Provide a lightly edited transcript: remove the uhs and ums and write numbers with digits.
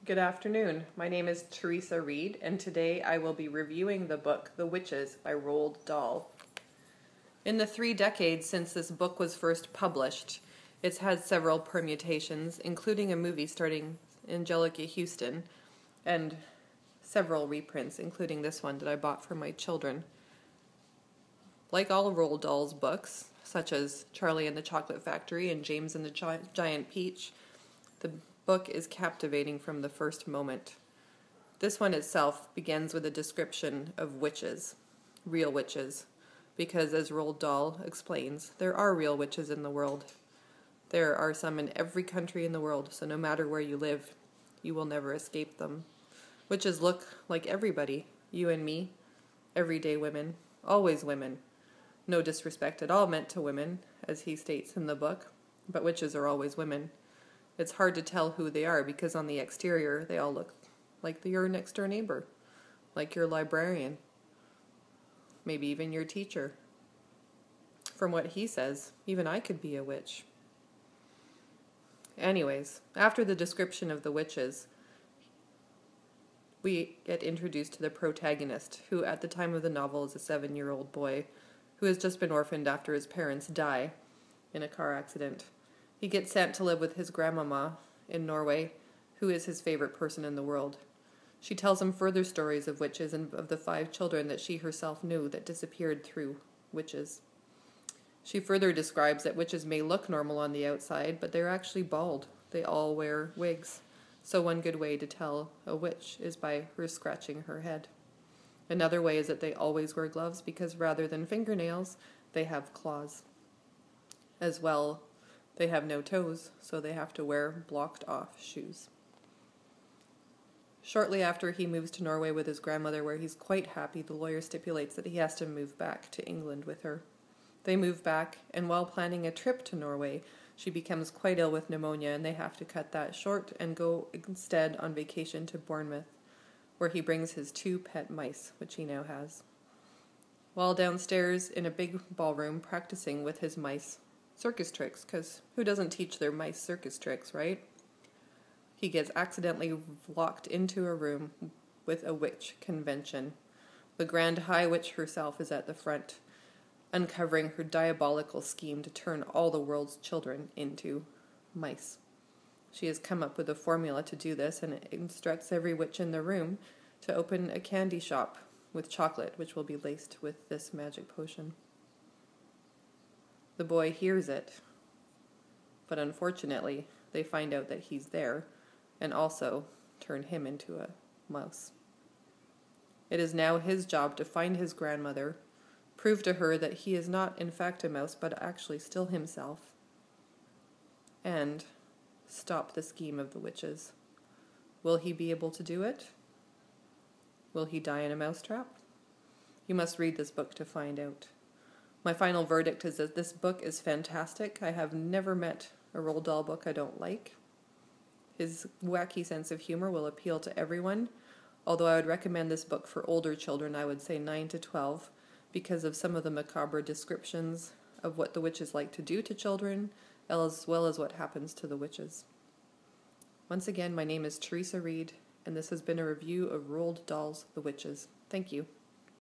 Good afternoon. My name is Teresa Reed, and today I will be reviewing the book The Witches by Roald Dahl. In the 3 decades since this book was first published, it's had several permutations, including a movie starring Angelica Houston, and several reprints, including this one that I bought for my children. Like all Roald Dahl's books, such as Charlie and the Chocolate Factory and James and the Giant Peach, the book is captivating from the first moment. This one itself begins with a description of witches, real witches, because as Roald Dahl explains, there are real witches in the world. There are some in every country in the world, so no matter where you live, you will never escape them. Witches look like everybody, you and me, everyday women, always women. No disrespect at all meant to women, as he states in the book, but witches are always women. It's hard to tell who they are because on the exterior they all look like your next door neighbor, like your librarian, maybe even your teacher. From what he says, even I could be a witch. Anyways, after the description of the witches, we get introduced to the protagonist, who at the time of the novel is a 7-year-old boy who has just been orphaned after his parents die in a car accident. He gets sent to live with his grandmama in Norway, who is his favorite person in the world. She tells him further stories of witches and of the 5 children that she herself knew that disappeared through witches. She further describes that witches may look normal on the outside, but they're actually bald. They all wear wigs. So one good way to tell a witch is by her scratching her head. Another way is that they always wear gloves because rather than fingernails, they have claws. As well, they have no toes, so they have to wear blocked-off shoes. Shortly after he moves to Norway with his grandmother, where he's quite happy, the lawyer stipulates that he has to move back to England with her. They move back, and while planning a trip to Norway, she becomes quite ill with pneumonia, and they have to cut that short and go instead on vacation to Bournemouth, where he brings his 2 pet mice, which he now has. While downstairs in a big ballroom practicing with his mice circus tricks, because who doesn't teach their mice circus tricks, right? He gets accidentally locked into a room with a witch convention. The Grand High Witch herself is at the front, uncovering her diabolical scheme to turn all the world's children into mice. She has come up with a formula to do this and instructs every witch in the room to open a candy shop with chocolate, which will be laced with this magic potion. The boy hears it, but unfortunately, they find out that he's there and also turn him into a mouse. It is now his job to find his grandmother, prove to her that he is not in fact a mouse, but actually still himself, and stop the scheme of the witches. Will he be able to do it? Will he die in a mousetrap? You must read this book to find out. My final verdict is that this book is fantastic. I have never met a Roald Dahl book I don't like. His wacky sense of humor will appeal to everyone, although I would recommend this book for older children, I would say 9 to 12, because of some of the macabre descriptions of what the witches like to do to children, as well as what happens to the witches. Once again, my name is Teresa Reed, and this has been a review of Roald Dahl's The Witches. Thank you.